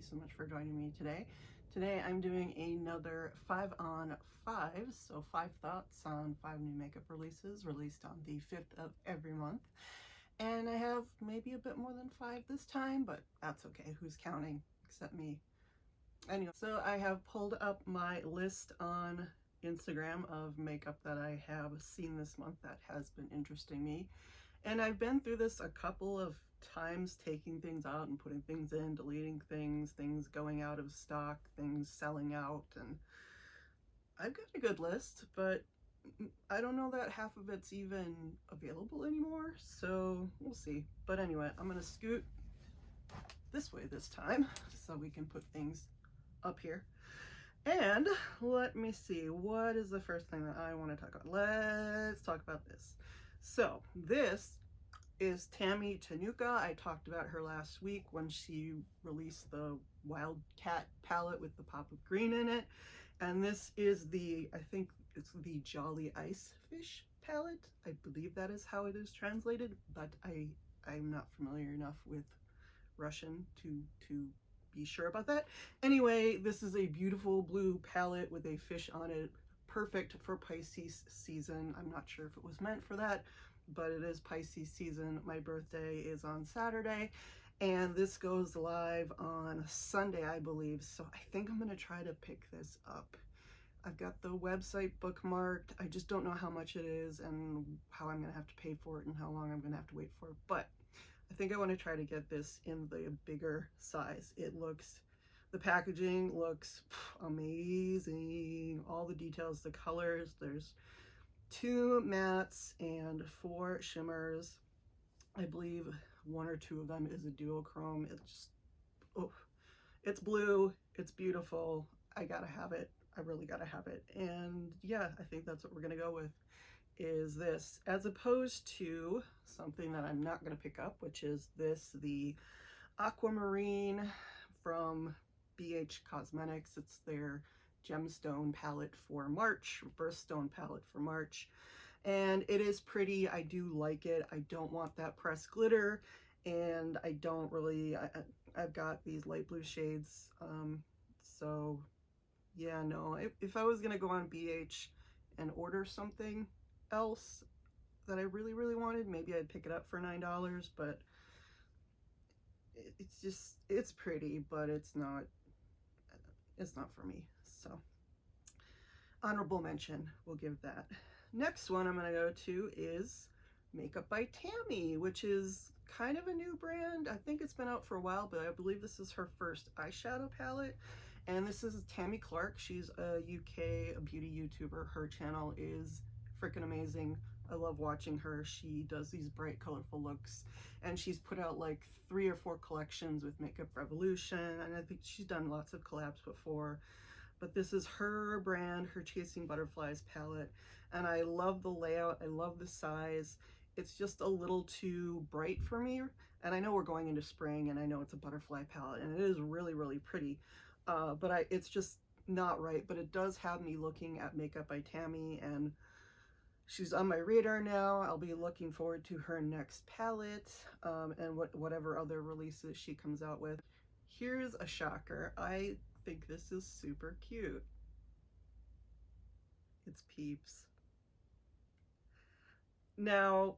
you so much for joining me today. Today I'm doing another 5 on 5, so 5 thoughts on 5 new makeup releases released on the 5th of every month. And I have maybe a bit more than 5 this time, but that's okay. Who's counting except me? Anyway, so I have pulled up my list on Instagram of makeup that I have seen this month that has been interesting me. And I've been through this a couple of times, taking things out and putting things in, deleting things, things going out of stock, things selling out, and I've got a good list, but I don't know that half of it's even available anymore, so we'll see. But anyway, I'm gonna scoot this way this time so we can put things up here. And let me see, what is the first thing that I want to talk about? Let's talk about this. So this is Tammy Tenuka. I talked about her last week when she released the Wildcat palette with the pop of green in it. And this is the, I think it's the Jolly Ice Fish palette. I believe that is how it is translated, but I'm not familiar enough with Russian to be sure about that. Anyway, this is a beautiful blue palette with a fish on it, perfect for Pisces season. I'm not sure if it was meant for that, but it is Pisces season. My birthday is on Saturday, and this goes live on Sunday, I believe. So I think I'm gonna try to pick this up. I've got the website bookmarked. I just don't know how much it is and how I'm gonna have to pay for it and how long I'm gonna have to wait for it. But I think I want to try to get this in the bigger size. The packaging looks amazing. All the details, the colors, there's 2 mattes and 4 shimmers. I believe 1 or 2 of them is a duochrome. It's just, oh, it's blue, it's beautiful. I gotta have it. I really gotta have it. And yeah, I think that's what we're gonna go with, is this, as opposed to something that I'm not going to pick up, which is this, the Aquamarine from BH Cosmetics. It's their gemstone palette for March, birthstone palette for March, and it is pretty. I do like it. I don't want that pressed glitter, and I don't really, I've got these light blue shades, so yeah, no, if I was going to go on BH and order something else that I really wanted, maybe I'd pick it up for $9, but it's pretty, but it's not for me. So honorable mention, we'll give that. Next one I'm gonna go to is Makeup by Tammy, which is kind of a new brand. I think it's been out for a while, but I believe this is her first eyeshadow palette. And this is Tammy Clark. She's a UK beauty YouTuber. Her channel is freaking amazing. I love watching her. She does these bright, colorful looks, and she's put out like 3 or 4 collections with Makeup Revolution, and I think she's done lots of collabs before. But this is her brand, her Chasing Butterflies palette, and I love the layout. I love the size. It's just a little too bright for me, and I know we're going into spring, and I know it's a butterfly palette, and it is really pretty, but it's just not right. But it does have me looking at Makeup by Tammy, and she's on my radar now. I'll be looking forward to her next palette, and whatever other releases she comes out with. Here's a shocker. I think this is super cute. It's Peeps. Now,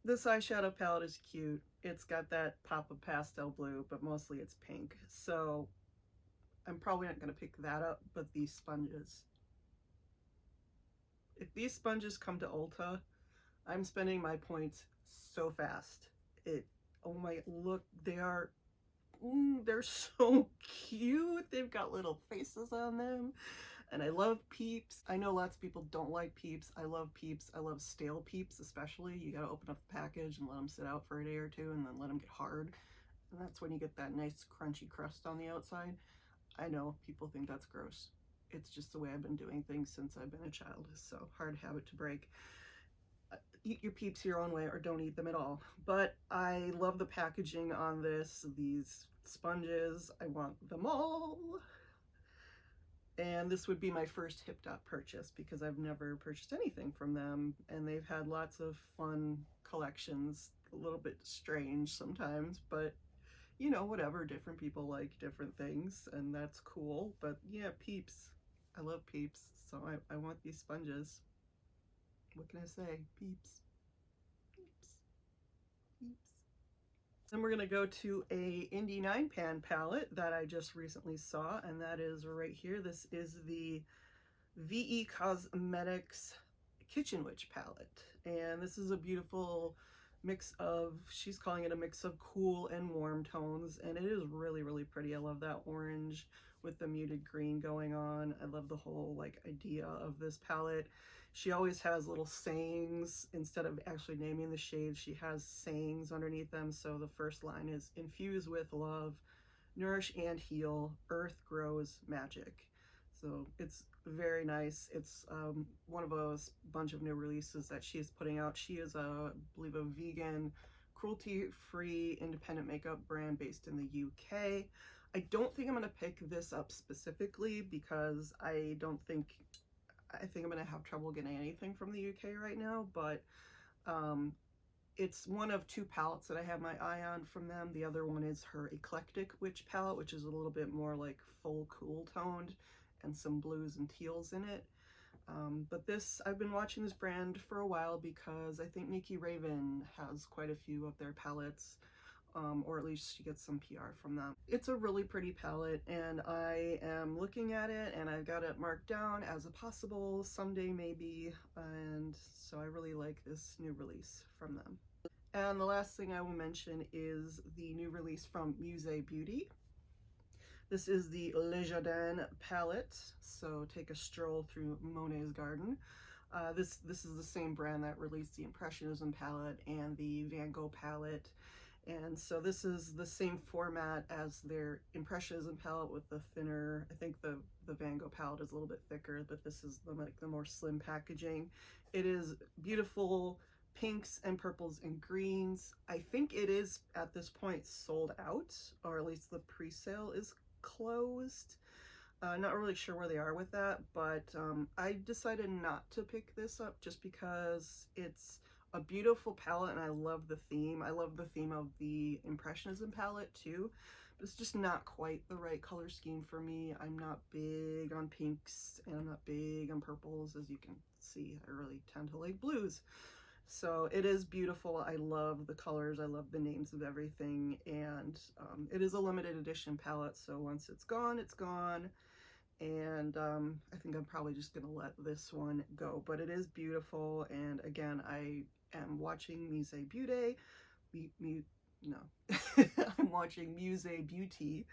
this eyeshadow palette is cute. It's got that pop of pastel blue, but mostly it's pink. So I'm probably not going to pick that up, but these sponges. If these sponges come to Ulta, I'm spending my points so fast. Oh my, look, they're so cute. They've got little faces on them, and I love Peeps. I know lots of people don't like Peeps. I love Peeps. I love stale Peeps especially. You gotta open up the package and let them sit out for a day or 2 and then let them get hard. And that's when you get that nice crunchy crust on the outside. I know people think that's gross. It's just the way I've been doing things since I've been a child, so hard habit to break. Eat your Peeps your own way or don't eat them at all. But I love the packaging on this. These sponges, I want them all. And this would be my first Hip Dot purchase because I've never purchased anything from them, and they've had lots of fun collections, a little bit strange sometimes, but you know, whatever, different people like different things, and that's cool. But yeah, peeps. I love peeps, so I want these sponges. What can I say? Peeps. Peeps. Peeps. Then we're gonna go to a Indie 9-pan palette that I just recently saw, and that is right here. This is the VE Cosmetics Kitchen Witch palette, and this is a beautiful mix of, she's calling it a mix of cool and warm tones, and it is really, really pretty. I love that orange with the muted green going on. I love the whole like idea of this palette. She always has little sayings. Instead of actually naming the shades, she has sayings underneath them. So the first line is infuse with love, nourish and heal, earth grows magic. So it's very nice. It's one of a bunch of new releases that she is putting out. She is I believe, a vegan, cruelty-free independent makeup brand based in the UK. I don't think I'm going to pick this up specifically because I think I'm going to have trouble getting anything from the UK right now, but it's one of two palettes that I have my eye on from them. The other one is her Eclectic Witch palette, which is a little bit more like full cool toned and some blues and teals in it. But this, I've been watching this brand for a while because I think Nikki Raven has quite a few of their palettes, or at least she gets some PR from them. It's a really pretty palette, and I am looking at it and I've got it marked down as a possible someday maybe, and so I really like this new release from them. And the last thing I will mention is the new release from Musée Beauty. This is the Le Jardin palette, so take a stroll through Monet's garden. This is the same brand that released the Impressionism palette and the Van Gogh palette. And so this is the same format as their Impressionism palette with the thinner, I think the Van Gogh palette is a little bit thicker, but this is the more slim packaging. It is beautiful pinks and purples and greens. I think it is at this point sold out, or at least the pre-sale is closed. Not really sure where they are with that, but I decided not to pick this up just because it's a beautiful palette and I love the theme. I love the theme of the Impressionism palette too, but it's just not quite the right color scheme for me. I'm not big on pinks and I'm not big on purples. As you can see, I really tend to like blues. So it is beautiful. I love the colors. I love the names of everything. And it is a limited edition palette. So once it's gone, it's gone. And I think I'm probably just going to let this one go. But it is beautiful. And again, I am watching Musée Beauty. No. I'm watching Musée Beauty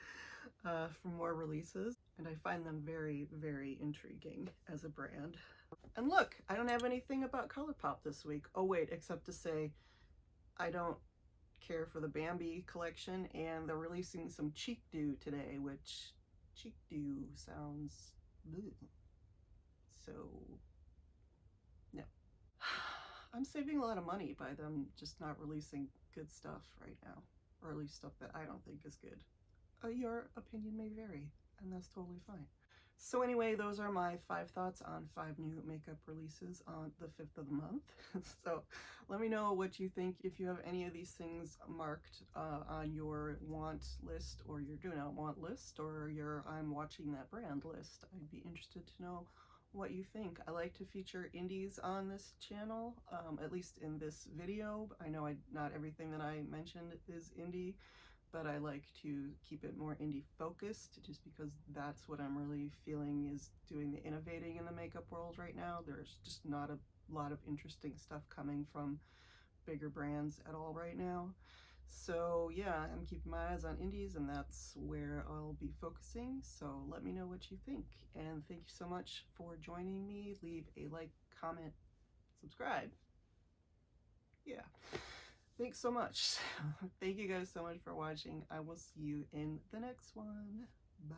for more releases. And I find them very, very intriguing as a brand. And look, I don't have anything about ColourPop this week. Oh wait, except to say I don't care for the Bambi collection, and they're releasing some Cheek Dew today, which Cheek Dew sounds blue. So no. I'm saving a lot of money by them just not releasing good stuff right now, or at least stuff that I don't think is good. Your opinion may vary, and that's totally fine. So anyway, those are my 5 thoughts on 5 new makeup releases on the 5th of the month. So let me know what you think, if you have any of these things marked on your want list, or your do not want list, or your I'm watching that brand list. I'd be interested to know what you think. I like to feature indies on this channel, at least in this video. I know not everything that I mentioned is indie, but I like to keep it more indie focused just because that's what I'm really feeling is doing the innovating in the makeup world right now. There's just not a lot of interesting stuff coming from bigger brands at all right now. So yeah, I'm keeping my eyes on indies, and that's where I'll be focusing. So let me know what you think, and thank you so much for joining me. Leave a like, comment, subscribe. Yeah. Thanks so much. Thank you guys so much for watching. I will see you in the next one. Bye.